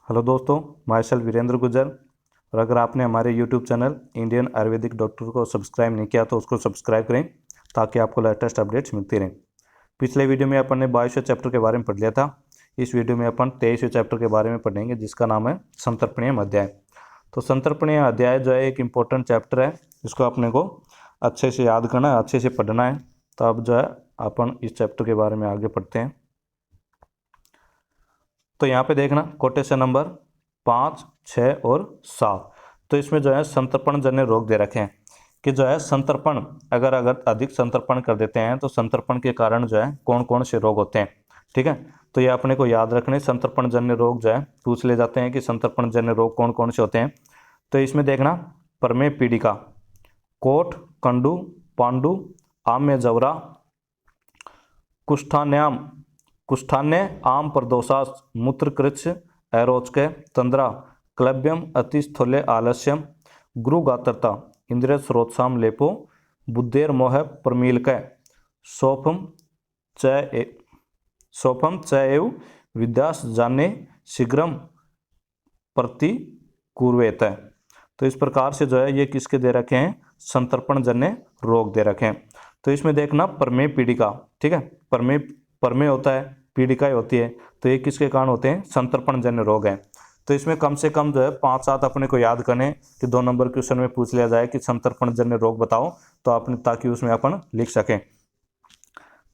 Hello दोस्तों, my self Virendra Gujjar. और अगर आपने हमारे YouTube channel Indian Ayurvedic doctor को सब्सक्राइब नहीं किया तो उसको सब्सक्राइब करें ताकि आपको लेटेस्ट अपडेट्स मिलती रहें। पिछले वीडियो में अपन ने 22वें चैप्टर के बारे में पढ़ लिया था। इस वीडियो में अपन 23वें चैप्टर के बारे में पढ़ेंगे जिसका नाम है संतर्पणीय अध्याय। तो संतर्पणीय अध्याय जो है एक इम्पोर्टेंट चैप्टर है, इसको अपने को अच्छे से याद करना है, अच्छे से पढ़ना है। तो अब जो है अपन इस चैप्टर के बारे में आगे पढ़ते हैं। तो यहाँ पे देखना कोटेशन नंबर 5, 6 और 7। तो इसमें जो है संतर्पण जन्य रोग दे रखे हैं कि जो है संतर्पण अगर अधिक संतर्पण कर देते हैं तो संतर्पण के कारण जो है कौन कौन से रोग होते हैं। ठीक है, तो ये अपने को याद रखने। संतर्पण जन्य रोग जो है पूछ ले जाते हैं कि संतर्पण जन्य रोग कौन कौन से होते हैं। तो इसमें देखना प्रमेय पीड़िका, कोठ, कंडू, पांडु, आम्य जवरा, कुष्ठान्य आम प्रदोषास, मूत्रकृच्छ, ऐरोचक, तंद्रा, क्लब्यम, अतिस्थूल्य आलस्यम, गुरुगात्रता, इंद्रिय स्रोतसाम लेपो, बुद्धेर मोह प्रमीलक, सोफम च एव विद्यास जाने शीघ्रम प्रति कुर्वेत। तो इस प्रकार से जो है ये किसके दे रखे हैं, संतर्पण जन्य रोग दे रखे हैं। तो इसमें देखना प्रमेय पीड़िका, ठीक है, प्रमेय होता है, पीड़िकाएं होती है, तो ये किसके कारण होते हैं, संतर्पण जन्य रोग है। तो इसमें कम से कम जो है 5-7 अपने को याद करने कि 2 नंबर क्वेश्चन में पूछ लिया जाए कि संतर्पण जन्य रोग बताओ, तो आपने ताकि उसमें अपन लिख सकें।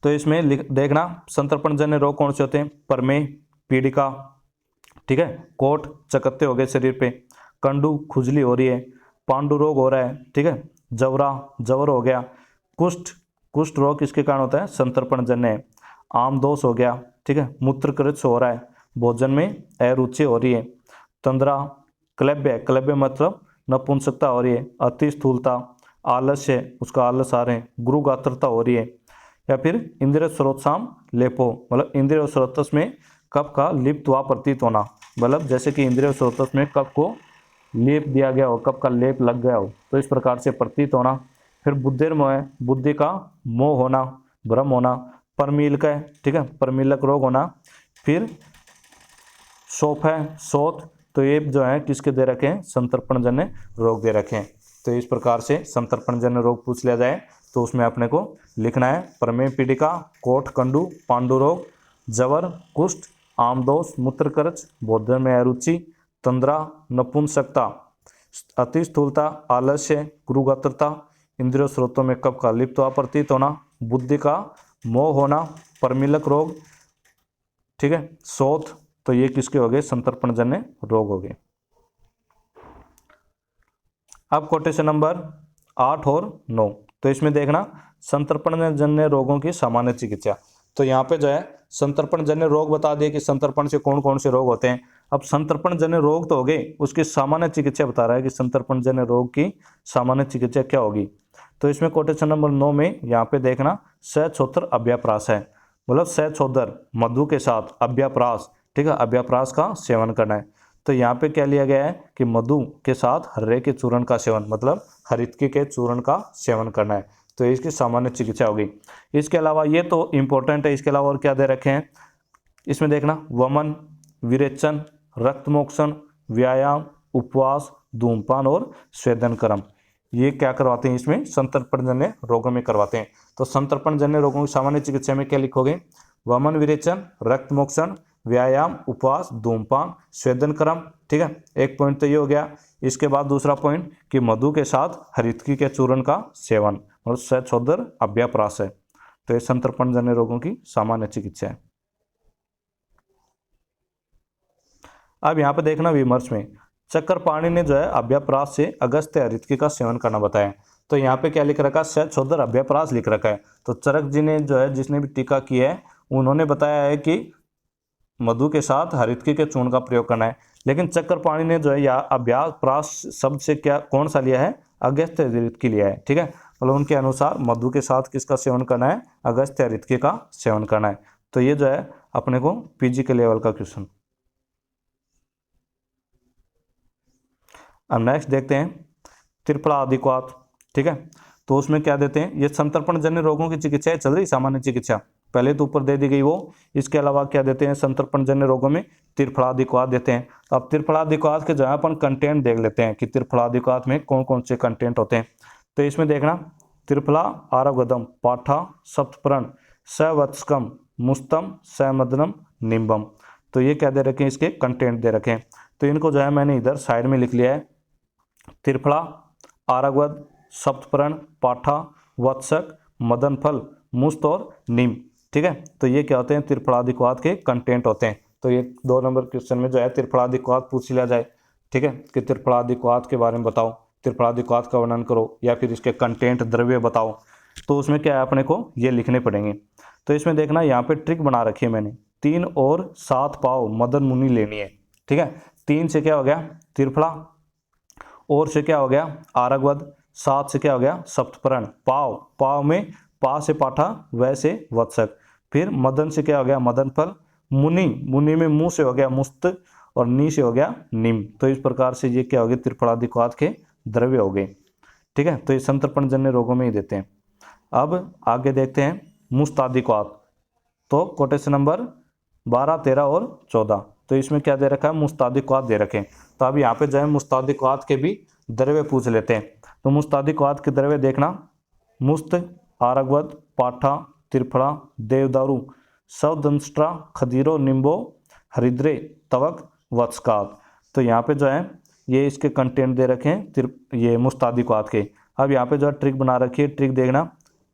तो इसमें देखना संतर्पण जन्य रोग कौन से होते हैं, प्रमेय पीड़िका, ठीक है, कोट चकत्ते हो गए शरीर पे, कंडू खुजली हो रही है, पांडु रोग हो रहा है, ठीक है, जवर हो गया, कुष्ठ रोग किसके कारण होता है, संतर्पण जन्य है, आम दोष हो गया, ठीक है, मूत्रकृच्छ हो रहा है, भोजन में अरुचि हो रही है, तंद्रा, क्लब्य मतलब नपुंसकता हो रही है, अति स्थूलता, आलस्य उसका आलस आ रहे हैं, गुरुगात्रता हो रही है, या फिर इंद्रिय स्रोतसाम लेपो मतलब इंद्रिय स्रोतस में कफ का लिप्त व प्रतीत होना, मतलब जैसे कि इंद्रिय स्रोतस में कफ को लेप दिया गया हो, कफ का लेप लग गया हो, तो इस प्रकार से प्रतीत होना। फिर बुद्धिर मोह, बुद्धि का मोह होना, भ्रम होना, प्रमीलक, ठीक है, प्रमीलक रोग होना। फिर शोफ है, शोथ, तो ये जो है किसके दे रखे हैं, संतर्पण जन्य रोग दे रखे हैं। तो इस प्रकार से संतर्पण जन्य रोग पूछ लिया जाए तो उसमें अपने को लिखना है प्रमेय पीड़िका, कोठ कंडू, पांडु रोग, जवर, कुष्ठ, आमदोष, मूत्रकृच्छ, भोजन में अरुचि, तंद्रा, नपुंसकता, अति स्थूलता, आलस्य, गुरुगात्रता, इंद्रिय स्रोतों में कफ का लिप्त व प्रतीत होना, बुद्धि का मोह होना, प्रमीलक रोग, ठीक है, शोथ, तो ये किसके हो गए, संतर्पण जन्य रोग हो गए। अब कोटेशन नंबर 8 और 9, तो इसमें देखना संतर्पण जन्य रोगों की सामान्य चिकित्सा। तो यहाँ पे जो है संतर्पण जन्य रोग बता दिए कि संतर्पण से कौन कौन से रोग होते हैं। अब संतर्पण जन्य रोग तो हो गए, उसकी सामान्य चिकित्सा बता रहा है कि संतर्पण जन्य रोग की सामान्य चिकित्सा क्या होगी। तो इसमें कोटेशन नंबर 9 में यहाँ पे देखना सहछोदर अभ्याप्रास है, मतलब सहछोदर मधु के साथ अभ्याप्रास, ठीक है, अभ्याप्रास का सेवन करना है। तो यहाँ पे क्या लिया गया है कि मधु के साथ हर्रे के चूर्ण का सेवन, मतलब हरितकी के चूर्ण का सेवन करना है। तो इसकी सामान्य चिकित्सा होगी। इसके अलावा ये तो इंपॉर्टेंट है, इसके अलावा और क्या दे रखे हैं, इसमें देखना वमन, विरेचन, रक्तमोक्षण, व्यायाम, उपवास, धूमपान और स्वेदन कर्म, ये क्या करवाते हैं, इसमें संतर्पण जन्य रोगों में करवाते हैं। तो संतर्पण जन्य रोगों की सामान्य चिकित्सा में क्या लिखोगे, वमन विरेचन, रक्तमोक्षण, व्यायाम, उपवास, धूमपान, स्वेदन कर्म, ठीक है, एक पॉइंट तो ये हो गया। इसके बाद दूसरा पॉइंट कि मधु के साथ हरितकी के चूर्ण का सेवन और सहछोदर अभ्याप्रास है। तो ये संतर्पण जन्य रोगों की सामान्य चिकित्सा है। अब यहाँ पे देखना विमर्श में चक्रपाणी ने जो है अभ्याप्रास से अगस्त्य हरितकी का सेवन करना बताया। तो यहाँ पे क्या लिख रखा है, सहछोदर अभ्याप्रास लिख रखा है। तो चरक जी ने जो है, जिसने भी टीका की है, उन्होंने बताया है कि मधु के साथ हरितकी के चूर्ण का प्रयोग करना है। लेकिन चक्रपाणी ने जो है या अभ्याप्रास शब्द से क्या कौन सा लिया है, अगस्त्य हरितकी लिया है, ठीक है, मतलब उनके अनुसार मधु के साथ किसका सेवन करना है, अगस्त्य हरितकी का सेवन करना है। तो ये जो है अपने को पीजी के लेवल का क्वेश्चन। अब नेक्स्ट देखते हैं त्रिफला अधिक्वात, ठीक है, तो उसमें क्या देते हैं, ये संतर्पण जन्य रोगों की चिकित्सा चल रही, सामान्य चिकित्सा पहले तो ऊपर दे दी गई वो। इसके अलावा क्या देते हैं, संतर्पण जन्य रोगों में त्रिफलाधिक्वात देते हैं। अब त्रिफलादिक्वाथ के जो है अपन कंटेंट देख लेते हैं कि त्रिफलादिक्वाथ में कौन कौन से कंटेंट होते हैं। तो इसमें देखना, त्रिफला आरगदम पाठा सप्तपर्ण सवत्सकम मुस्तम समदनम निम्बम। तो ये क्या दे रखे हैं, इसके कंटेंट दे रखे हैं। तो इनको जो है मैंने इधर साइड में लिख लिया है, त्रिफला आरगवद सप्तपर्ण पाठा वत्सक मदनफल मुस्त और नीम। ठीक है, तो ये क्या होते हैं, त्रिफलादिक्वाथ के कंटेंट होते हैं। तो ये 2 नंबर क्वेश्चन में जो है त्रिफलादिक्वाथ पूछ लिया जाए, ठीक है, कि त्रिफलादिक्वाथ के बारे में बताओ, त्रिफलादिक्वाथ का वर्णन करो, या फिर इसके कंटेंट द्रव्य बताओ, तो उसमें क्या है अपने को ये लिखने पड़ेंगे। तो इसमें देखना, यहाँ पे ट्रिक बना रखी है मैंने, 3 और 7 पाव मदन मुनि लेनी है। ठीक है, 3 से क्या हो गया त्रिफला, और से क्या हो गया आरगवद, 7 से क्या हो गया सप्तपर्ण, पाव पाव में पा से पाठा वैसे वत्सक, फिर मदन से क्या हो गया मदन फल, मुनि मुनि में मुंह से हो गया मुस्त, और नी से हो गया निम। तो इस प्रकार से ये क्या हो गए त्रिफलादिक्वाथ के द्रव्य हो गए। ठीक है, तो ये संतर्पण जन्य रोगों में ही देते हैं। अब आगे देखते हैं मुस्तादिक्वाथ। तो कोटेशन नंबर 12, 13 और 14, तो इसमें क्या दे रखा है मुस्तादिक्वाथ दे रखे हैं। तो अब यहाँ पे जो है मुस्तादिक्वाथ के भी द्रव्य पूछ लेते हैं। तो मुस्तादिक्वाथ के द्रव्य देखना, मुस्त आरगवद पाठा त्रिफला देवदारू सवदंष्ट्रा खदीरो निम्बो हरिद्रे तवक वत्सकात। तो यहाँ पे जो है ये इसके कंटेंट दे रखे हैं ये मुस्तादिक्वाथ के। अब यहाँ पे जो है ट्रिक बना रखी है, ट्रिक देखना,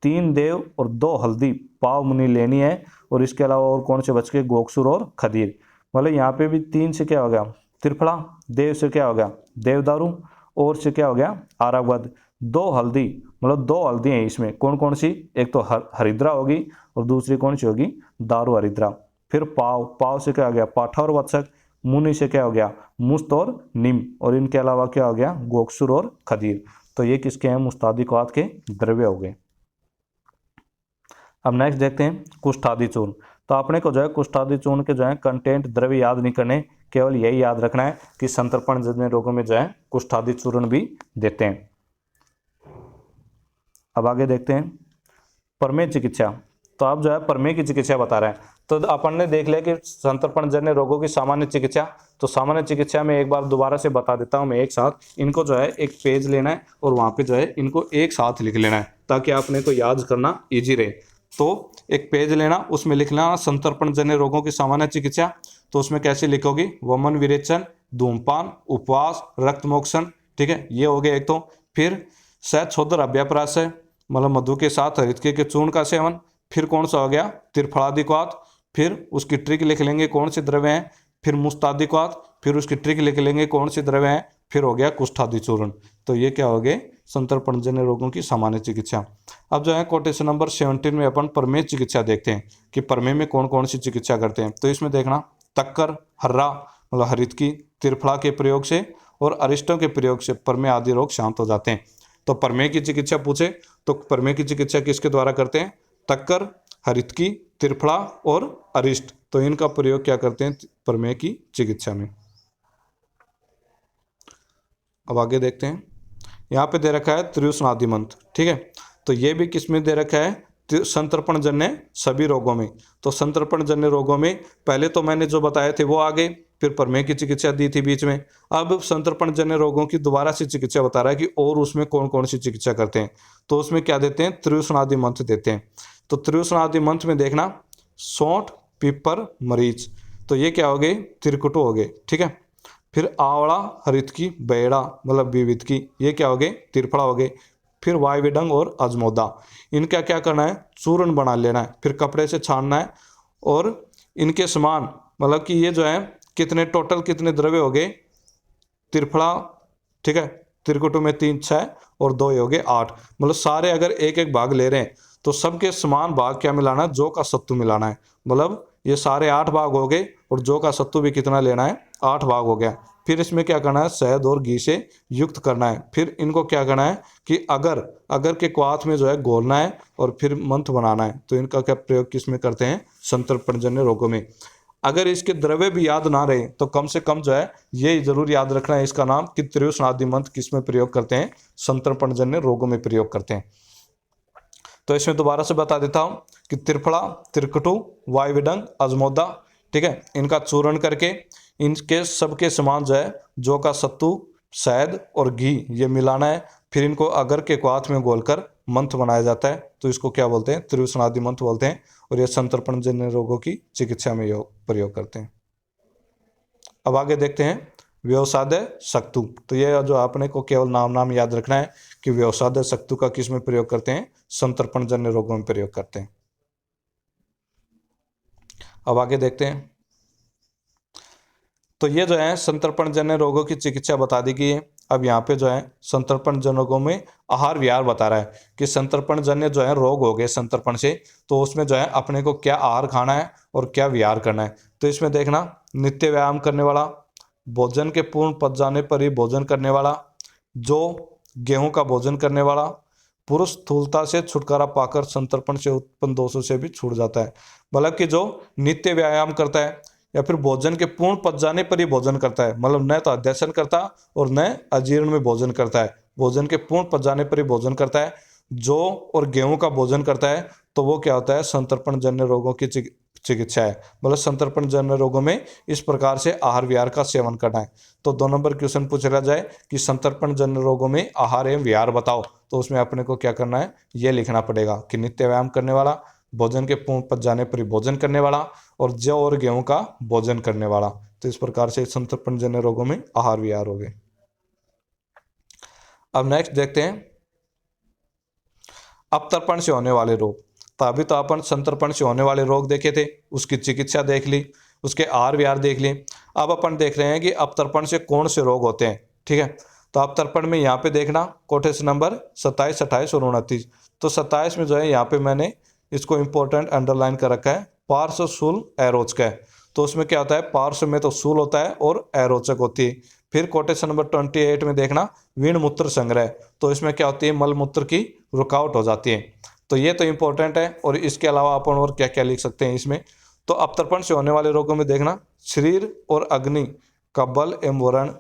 3 देव और 2 हल्दी पाव मुनि लेनी है, और इसके अलावा और कौन से बच के गोकसुर और खदीर। मतलब यहाँ पे भी 3 से क्या हो गया त्रिफला, देव से क्या हो गया देवदारू, और से क्या हो गया आरगवद, 2 हल्दी, मतलब 2 हल्दी हैं इसमें, कौन कौन सी, एक तो हरिद्रा होगी और दूसरी कौन सी होगी दारू हरिद्रा। फिर पाव, पाव से क्या हो गया पाठा और वत्सक, मुनि से क्या हो गया मुस्त और निम, और इनके अलावा क्या हो गया गोकसुर और खदीर। तो ये किसके हैं मुस्तादिक्वाथ के द्रव्य हो गए। अब नेक्स्ट देखते हैं कुष्ठादि चूर्ण। तो अपने को जो है कुष्ठादि चूर्ण के जो है कंटेंट द्रव्य याद नहीं करने, केवल यही याद रखना है कि संतर्पण जन्य रोगों में जो है कुष्ठादि चूर्ण भी देते हैं। अब आगे देखते हैं प्रमेय चिकित्सा। तो अब जो है प्रमेय की चिकित्सा बता रहे हैं। तो अपन ने देख लिया कि संतर्पण जन्य रोगों की सामान्य चिकित्सा। तो सामान्य चिकित्सा में एक बार दोबारा से बता देता हूं मैं एक साथ, इनको जो है एक पेज लेना है और वहां पे जो है इनको एक साथ लिख लेना है ताकि आपने को याद करना ईजी रहे। तो एक पेज लेना, उसमें लिखना संतर्पण जन्य रोगों की सामान्य चिकित्सा। तो उसमें कैसे लिखोगी, वमन विरेचन, धूमपान, उपवास, रक्त मोक्षण। ठीक है, ये हो गया एक। तो फिर सहछोदर अभ्याप्राशय, मतलब मधु के साथ हरितकी के चूर्ण का सेवन। फिर कौन सा हो गया त्रिफलादिक्वाथ, फिर उसकी ट्रिक लिख लेंगे कौन से द्रव्य हैं। फिर मुस्तादिक्वाथ, फिर उसकी ट्रिक लिख लेंगे कौन से द्रव्य हैं। फिर हो गया कुष्ठादि चूर्ण। तो ये क्या हो गए संतर्पण जन्य रोगों की सामान्य चिकित्सा। अब जो है कोटेशन नंबर 17 में अपन प्रमेय चिकित्सा देखते हैं कि प्रमेय में कौन कौन सी चिकित्सा करते हैं। तो इसमें देखना, तक्कर, हर्रा मतलब हरितकी, त्रिफला के प्रयोग से और अरिष्टों के प्रयोग से प्रमेय आदि रोग शांत हो जाते हैं। तो प्रमेय की चिकित्सा पूछे तो प्रमेय की चिकित्सा किसके द्वारा करते हैं, तक्कर, हरितकी, त्रिफला और अरिष्ट। तो इनका प्रयोग क्या करते हैं प्रमेय की चिकित्सा में। अब आगे देखते हैं, यहाँ पे दे रखा है त्रियुष्णादि मंत्र। ठीक है, तो ये भी किस में दे रखा है संतर्पण जन्य सभी रोगों में। तो संतर्पण जन्य रोगों में पहले तो मैंने जो बताए थे वो आ गए, फिर प्रमेय की चिकित्सा दी थी बीच में। अब संतर्पण जन्य रोगों की दोबारा से चिकित्सा बता रहा है कि और उसमें कौन कौन सी चिकित्सा करते हैं। तो उसमें क्या देते हैं त्रियुष्णादि मंत्र देते हैं। तो त्रियुष्णादि मंत्र में देखना, सौंठ, पीपर, मरीच। तो ये क्या हो गए त्रिकुटु हो गए। ठीक है, फिर आंवला, हरितकी, बेड़ा मतलब विविधकी, ये क्या हो गए त्रिफला हो गए। फिर वायविडंग और अजमोदा, इनका क्या करना है चूर्ण बना लेना है, फिर कपड़े से छानना है। और इनके समान मतलब कि ये जो है कितने टोटल कितने द्रव्य हो गए त्रिफला। ठीक है, त्रिकुटु में 3 6 और 2 हो गए 8। मतलब सारे अगर एक एक भाग ले रहे हैं तो सबके समान भाग क्या मिलाना है, जौ का सत्तू मिलाना है। मतलब ये सारे 8 भाग हो गए और जौ का सत्तू भी कितना लेना है 8 भाग हो गया। फिर इसमें क्या करना है शहद और घी से युक्त करना है। फिर इनको क्या करना है कि अगर के क्वाथ में जो है घोलना है और फिर मंत्र बनाना है। तो इनका क्या प्रयोग किस में करते हैं संतर्पणजन्य रोगों में। अगर इसके द्रव्य भी याद ना रहे तो कम से कम जो है ये जरूर याद रखना है इसका नाम कि त्रियुष्णादि मंत्र किस में प्रयोग करते हैं, संतर्पणजन्य रोगों में प्रयोग करते हैं। तो इसमें दोबारा से बता देता हूं कि त्रिफला, त्रिकुटु, वायविडंग, अजमोदा। ठीक है, इनका चूर्ण करके इनके सबके समान जो है जौ का सत्तू, शहद और घी ये मिलाना है। फिर इनको अगर के क्वाथ में घोलकर मंत्र बनाया जाता है, तो इसको क्या बोलते हैं? त्रिवसनादि मंत्र बोलते हैं। और ये संतर्पण जन्य रोगों की चिकित्सा में प्रयोग करते हैं। अब आगे देखते हैं व्यवसाय सक्तु। तो ये जो आपने को केवल नाम याद रखना है कि व्यवसाय सक्तु का किस में प्रयोग करते हैं? संतर्पण जन्य रोगों में प्रयोग करते हैं। अब आगे देखते हैं। तो ये जो है संतर्पण जन्य रोगों की चिकित्सा बता दी गई है। अब यहाँ पे जो है संतर्पण जन्य रोगों में आहार विहार बता रहा है कि संतर्पण जन्य जो है रोग हो गए संतर्पण से, तो उसमें जो है अपने को क्या आहार खाना है और क्या विहार करना है। तो इसमें देखना, नित्य व्यायाम करने वाला, भोजन के पूर्ण पच जाने पर ही भोजन करने वाला, जो गेहूं का भोजन करने वाला, पुरुष स्थूलता से छुटकारा पाकर संतर्पण से उत्पन्न दोषों से भी छूट जाता है। मतलब कि जो नित्य व्यायाम करता है या फिर भोजन के पूर्ण पच जाने पर ही भोजन करता है, मतलब न तो अध्यसन करता और न अजीर्ण में भोजन करता है, भोजन के पूर्ण पच जाने पर ही भोजन करता है, जौ और गेहूं का भोजन करता है, तो वो क्या होता है? संतर्पण जन्य रोगों की चिकित्सा है। मतलब संतर्पण जन्य रोगों में इस प्रकार से आहार विहार का सेवन करना है। तो 2 नंबर क्वेश्चन पूछा जाए कि संतर्पण जन्य रोगों में आहार एवं विहार बताओ, तो उसमें अपने को क्या करना है? ये लिखना पड़ेगा कि नित्य व्यायाम करने वाला, भोजन के पूर्ण पच जाने पर ही भोजन करने वाला और जौ और गेहूं का भोजन करने वाला। तो इस प्रकार से संतर्पण जन्य रोगों में आहार विहार हो गए। अब नेक्स्ट देखते हैं अपतर्पण से होने वाले रोग। तो अभी तो अपन संतर्पण से होने वाले रोग देखे थे, उसकी चिकित्सा देख ली, उसके आहार विहार देख ली। अब अपन देख रहे हैं कि अपतर्पण से कौन से रोग होते हैं। ठीक है, तो अपतर्पण में यहाँ पे देखना कोटेशन नंबर 27, 28 और 29। तो 27 में जो है यहाँ पे मैंने इसको इंपॉर्टेंट अंडरलाइन कर रखा है, पार्श्व शूल अरोचक। तो उसमें क्या होता है? पार्श्व में तो शूल होता है और अरोचक होती है। फिर कोटेशन नंबर 28 में देखना वीण मूत्र संग्रह। तो इसमें क्या होती है? मल मूत्र की रुकावट हो जाती है। तो ये तो इंपॉर्टेंट है। और इसके अलावा अपन और क्या क्या लिख सकते हैं इसमें? तो अपतर्पण से होने वाले रोगों में देखना शरीर और अग्नि का बल एवं वरण,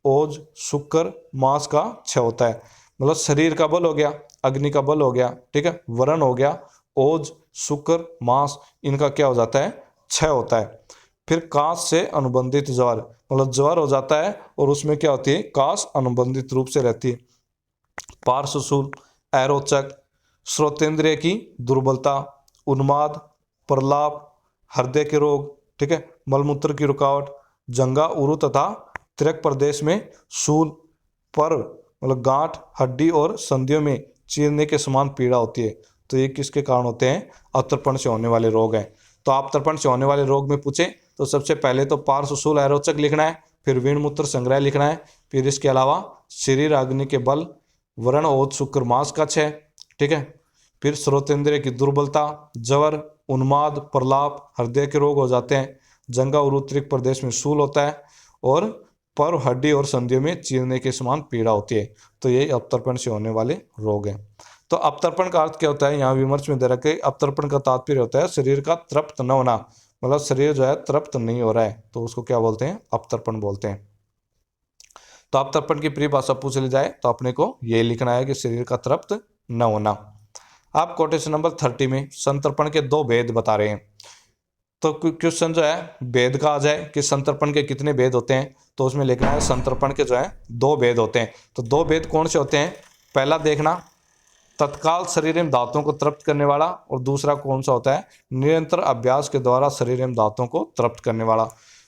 ओज, शुक्र, मांस का क्षय होता है। मतलब शरीर का बल हो गया, अग्नि का बल हो गया, ठीक है, वरण हो गया, ओज, शुक्र, मांस, इनका क्या हो जाता है? क्षय होता है। फिर काश से अनुबंधित ज्वर, मतलब ज्वर हो जाता है और उसमें क्या होती है? काश अनुबंधित रूप से रहती है। पार्श्वशूल, अरोचक, श्रोतेंद्रिय की दुर्बलता, उन्माद, प्रलाप, हृदय के रोग, ठीक है, मलमूत्र की रुकावट, जंगा, उरु तथा त्रिक प्रदेश में शूल, पर मतलब गांठ, हड्डी और संधियों में चीरने के समान पीड़ा होती है। तो ये किसके कारण होते हैं? अपतर्पण से होने वाले रोग हैं। तो अपतर्पण से होने वाले रोग में पूछे तो सबसे पहले तो पार्श्वशूल अरोचक लिखना है, फिर वीण मूत्र संग्रह लिखना है, फिर इसके अलावा शरीर अग्नि के बल, वरण, ओज, शुक्र, मांस का क्षय, ठीक है, फिर श्रोतेंद्रिय की दुर्बलता, ज्वर, उन्माद, प्रलाप, हृदय के रोग हो जाते हैं, जंगा और उत्तरिक प्रदेश में शूल होता है और पर हड्डी और संधियों में चीरने के समान पीड़ा होती है। तो ये अपतर्पण से होने वाले रोग हैं। तो अपतर्पण का अर्थ क्या होता है? यहाँ विमर्श में दे रखा है अपतर्पण का तात्पर्य होता है शरीर का तृप्त न होना, मतलब शरीर जो है तृप्त नहीं हो रहा है, तो उसको क्या बोलते हैं? अपतर्पण बोलते हैं। तो अपतर्पण की परिभाषा पूछ ली जाए तो अपने को ये लिखना है कि शरीर का तृप्त न होना। आप कोटेशन नंबर 30 में संतर्पण के 2 भेद बता रहे हैं। तो क्वेश्चन जो है भेद का आ जाए कि संतर्पण के कितने भेद होते हैं, तो उसमें लिखना है संतर्पण के जो है 2 भेद होते हैं। तो 2 भेद कौन से होते हैं? पहला देखना तत्काल शरीर एवं दांतों को तृप्त करने वाला, और दूसरा कौन सा होता है? निरंतर अभ्यास के द्वारा शरीर एवं दांतों को तृप्त करने वाला।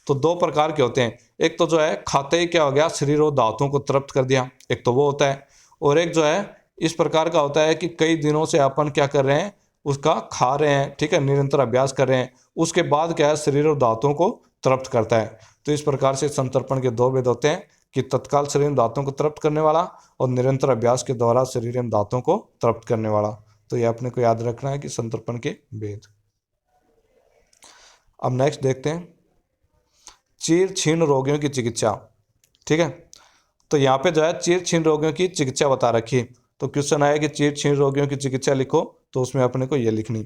तो 2 प्रकार के होते हैं, एक तो जो है खाते ही क्या हो गया? शरीर और दांतों को तृप्त कर दिया, एक तो वो होता है। और एक जो है इस प्रकार का होता है कि कई दिनों से अपन क्या कर रहे हैं? उसका खा रहे हैं, ठीक है, निरंतर अभ्यास कर रहे हैं, उसके बाद क्या है? शरीर और दांतों को तृप्त करता है। तो इस प्रकार से संतर्पण के 2 भेद होते हैं कि तत्काल शरीर एवं दांतों को तृप्त करने वाला और निरंतर अभ्यास के द्वारा शरीर एवं दांतों को तृप्त करने वाला। तो ये अपने को याद रखना है कि संतर्पण के भेद। अब नेक्स्ट देखते हैं चीर छीण रोगियों की चिकित्सा। ठीक है, तो यहाँ पे जो है चीर छीण रोगियों की चिकित्सा बता रखी है। तो क्वेश्चन आया कि चीर छीण रोगियों की चिकित्सा लिखो, तो उसमें अपने को ये लिखनी।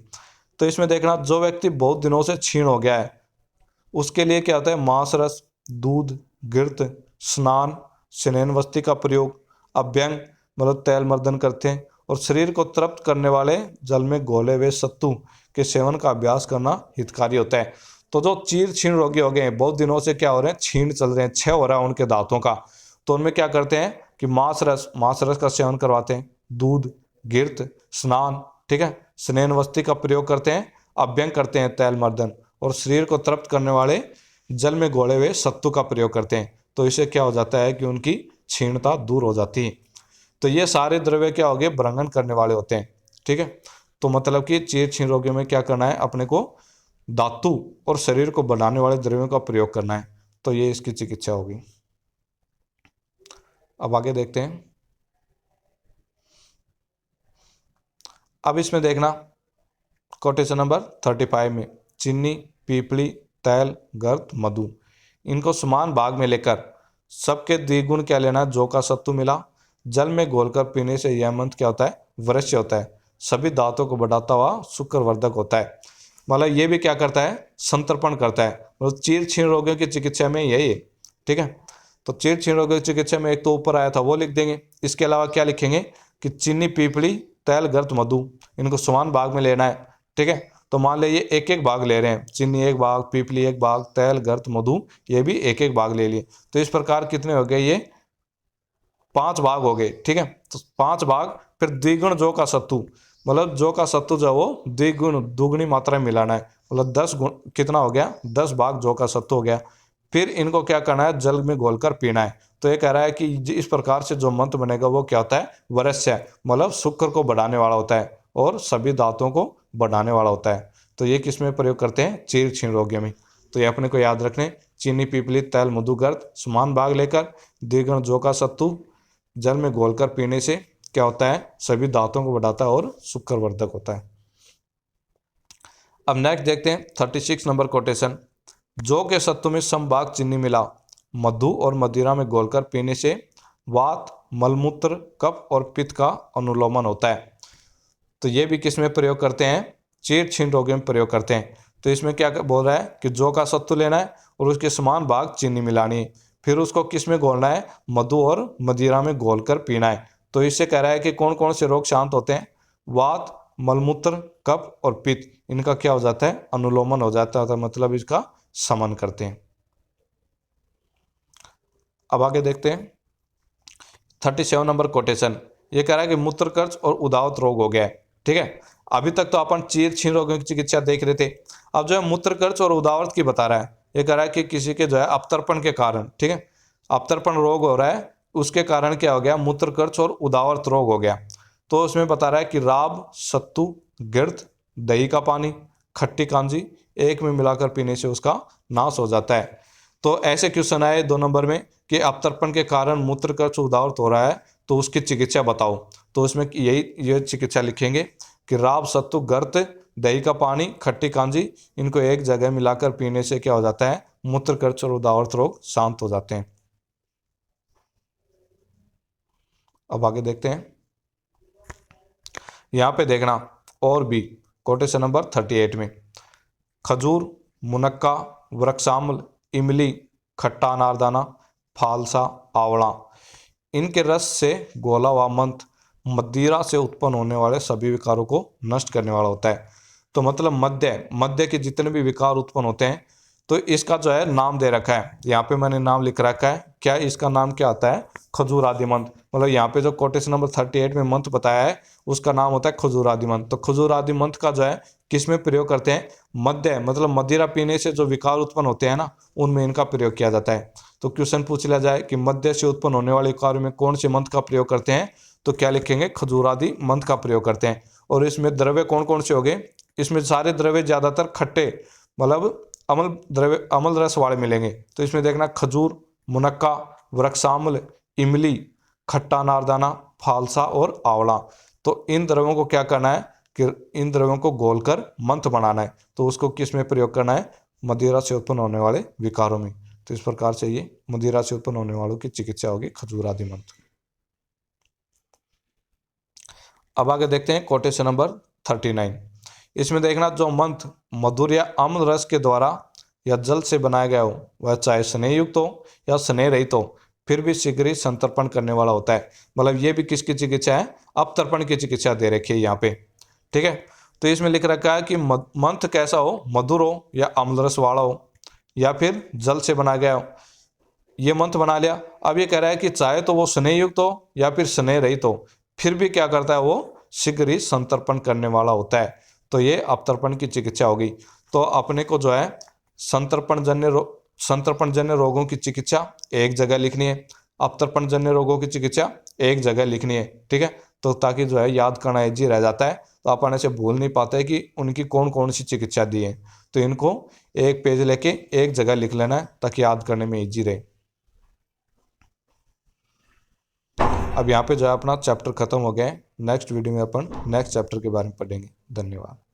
तो इसमें देखना जो व्यक्ति बहुत दिनों से छीण हो गया है उसके लिए क्या होता है? मांस रस, दूध, घृत, स्नान, शनैन वस्ती का प्रयोग, अभ्यंग मतलब तेल मर्दन करते हैं, और शरीर को तृप्त करने वाले जल में घोले हुए सत्तू के सेवन का अभ्यास करना हितकारी होता है। तो जो चीर छीण रोगी हो गए हैं, बहुत दिनों से क्या हो रहे हैं, छीण चल रहे हैं, क्षय हो रहा है उनके दांतों का, तो उनमें क्या करते हैं कि मांस रस का सेवन करवाते हैं, दूध, घृत, स्नान, ठीक है, स्नेन वस्ती का प्रयोग करते हैं, अभ्यंग करते हैं तैल मर्दन, और शरीर को तृप्त करने वाले जल में घोले हुए सत्तू का प्रयोग करते हैं। तो इससे क्या हो जाता है कि उनकी क्षीणता दूर हो जाती है। तो ये सारे द्रव्य क्या हो गए, भ्रंगन करने वाले होते हैं, ठीक है। तो मतलब कि चीर छीण रोगियों में क्या करना है, अपने को धातु और शरीर को बढ़ाने वाले द्रव्यों का प्रयोग करना है। तो ये इसकी चिकित्सा होगी। अब आगे देखते हैं। अब इसमें देखना कोटेशन नंबर 35 में, चीनी, पीपली, तैल, गर्द, मधु, इनको समान भाग में लेकर सबके द्विगुण क्या लेना है, जौ का सत्तू मिला, जल में घोलकर पीने से यह मंत्र क्या होता है, वृश्य होता है, सभी दांतों को बढ़ाता हुआ शुक्रवर्धक होता है। मतलब ये भी क्या करता है, संतर्पण करता है। मतलब चीर छीण रोगियों की चिकित्सा में यही है, ठीक है। तो चीर छीण रोगियों की चिकित्सा में एक तो ऊपर आया था वो लिख देंगे, इसके अलावा क्या लिखेंगे कि चीनी, पीपली, तैल, गर्द, मधु, इनको समान भाग में लेना है, ठीक है। तो मान लीजिए एक एक भाग ले रहे हैं, चीनी एक भाग, पीपली एक भाग, तैल, गर्द, मधु ये भी एक एक भाग ले लिए। तो इस प्रकार कितने हो गए, ये 5 भाग हो गए, ठीक है। तो 5 भाग, फिर द्विगुण जौ का सत्तू, मतलब जौ का सत्तू जो वो द्विगुण दुगनी मात्रा में मिलाना है, मतलब 10 गुण, कितना हो गया, 10 भाग जौ का सत्तू हो गया। फिर इनको क्या करना है, जल में घोलकर पीना है। तो ये कह रहा है कि इस प्रकार से जो मंत्र बनेगा वो क्या होता है, वरस्य, मतलब शुक्र को बढ़ाने वाला होता है और सभी दांतों को बढ़ाने वाला होता है। तो ये किस में प्रयोग करते हैं, चीर छीण रोगियों में। तो ये अपने को याद रखने, चीनी, पीपली, तैल, मधु, गर्द समान भाग लेकर द्विगुण जौ का सत्तू जल में घोलकर पीने से क्या होता है, सभी दांतों को बढ़ाता है और शुक्रवर्धक होता है। अब नेक्स्ट देखते हैं 36 नंबर कोटेशन, जौ के सत्तू में समभाग चीनी मिला, मधु और मदिरा में घोलकर पीने से वात, मलमूत्र, कफ और पित्त का अनुलोमन होता है। तो ये भी किस में प्रयोग करते हैं, चीर छीण रोगियों में प्रयोग करते हैं। तो इसमें क्या बोल रहा है कि जौ का सत्तू लेना है और उसके समान भाग चीनी मिलानी है, फिर उसको किस में घोलना है, मधु और मदिरा में घोलकर पीना है। तो इससे कह रहा है कि कौन कौन से रोग शांत होते हैं, वात, मलमूत्र, कफ और पित्त, इनका क्या हो जाता है, अनुलोमन हो जाता है, मतलब इसका शमन करते हैं। अब आगे देखते हैं 37 नंबर कोटेशन, ये कह रहा है कि मूत्रकर्ष और उदावत रोग हो गया है, ठीक है। अभी तक तो अपन चीर छीण रोगों की चिकित्सा देख रहे थे, अब जो है मूत्रकर्ष और उदावत की बता रहा है। ये कह रहा है कि किसी के जो है अपतर्पण के कारण, ठीक है, अपतर्पण रोग हो रहा है, उसके कारण क्या हो गया, मूत्रकर्ष और उदावत रोग हो गया। तो उसमें बता रहा है कि राब, सत्तू, गिर्द, दही का पानी, खट्टी कांजी एक में मिलाकर पीने से उसका नाश हो जाता है। तो ऐसे क्वेश्चन आए 2 नंबर में कि अपतर्पण के कारण मूत्रकर्ष उदावत हो रहा है, तो उसकी चिकित्सा बताओ। तो इसमें ये चिकित्सा लिखेंगे कि राब, सत्तू, गर्द, दही का पानी, खट्टी कांजी, इनको एक जगह मिलाकर पीने से क्या हो जाता है, मूत्रकर्ष और उदावत रोग शांत हो जाते हैं। अब आगे देखते हैं, यहाँ पे देखना और भी कोटेशन नंबर 38 में, खजूर, मुनक्का, वृक्षाम्ल, इमली, खट्टा अनारदाना, फालसा, आंवला, इनके रस से घोला हुआ मंत्र मदिरा से उत्पन्न होने वाले सभी विकारों को नष्ट करने वाला होता है। तो मतलब मध्य के जितने भी विकार उत्पन्न होते हैं, तो इसका जो है नाम दे रखा है, यहाँ पे मैंने नाम लिख रखा है, क्या इसका नाम क्या आता है, खजूरादि मंत्र। मतलब यहाँ पे जो कोटेशन नंबर 38 में मंत्र बताया है उसका नाम होता है खजूरादि मंत्र। तो खजूरादि मंत्र का जो है किस में प्रयोग करते हैं, मध्य, मतलब मदिरा पीने से जो विकार उत्पन्न होते हैं ना, उनमें इनका प्रयोग किया जाता है। तो क्वेश्चन पूछ लिया जाए कि मध्य से उत्पन्न होने वाले विकारों में कौन से मंत्र का प्रयोग करते हैं, तो क्या लिखेंगे, खजूरादि मंत्र का प्रयोग करते हैं। और इसमें द्रव्य कौन कौन से हो गए, इसमें सारे द्रव्य ज्यादातर खट्टे, मतलब अम्ल रस वाले मिलेंगे। तो इसमें देखना खजूर, मुनक्का, वृक्षाम्ल, इमली, खट्टा अनारदाना, फालसा और आंवला। तो इन द्रव्यों को क्या करना है कि इन द्रव्यों को घोलकर मंत्र बनाना है। तो उसको किस में प्रयोग करना है, मदिरा से उत्पन्न होने वाले विकारों में। तो इस प्रकार से ये मदिरा से उत्पन्न होने वालों की चिकित्सा होगी खजूरादि मंत्र। अब आगे देखते हैं कोटेशन नंबर 39। इसमें देखना जो मंत्र मधुर या अम्ल रस के द्वारा या जल से बनाया गया हो, वह चाहे स्नेह युक्त हो या स्नेह रहित हो, फिर भी शीघ्र ही संतर्पण करने वाला होता है। मतलब ये भी किसकी चिकित्सा है, अपतर्पण की चिकित्सा दे रखी है यहाँ पे, ठीक है। तो इसमें लिख रखा है कि मंथ कैसा हो, मधुर हो या अम्लरस वाला हो या फिर जल से बना गया हो। ये मंथ बना लिया। अब ये कह रहा है कि चाहे तो वो स्नेह युक्त हो या फिर स्नेह रहित हो, फिर भी क्या करता है, वो शीघ्र ही संतर्पण करने वाला होता है। तो ये अपतर्पण की चिकित्सा होगी। तो अपने को जो है संतर्पण जन्य रोगों की चिकित्सा एक जगह लिखनी है, अपतर्पण जन्य रोगों की चिकित्सा एक जगह लिखनी है। ठीक है, तो ताकि जो है याद करना इजी रह जाता है, तो अपन ऐसे भूल नहीं पाते कि उनकी कौन कौन सी चिकित्सा दी है। तो इनको एक पेज लेके एक जगह लिख लेना है ताकि याद करने में इजी रहे। अब यहाँ पे जो है अपना चैप्टर खत्म हो गया है। नेक्स्ट वीडियो में अपन नेक्स्ट चैप्टर के बारे में पढ़ेंगे। धन्यवाद।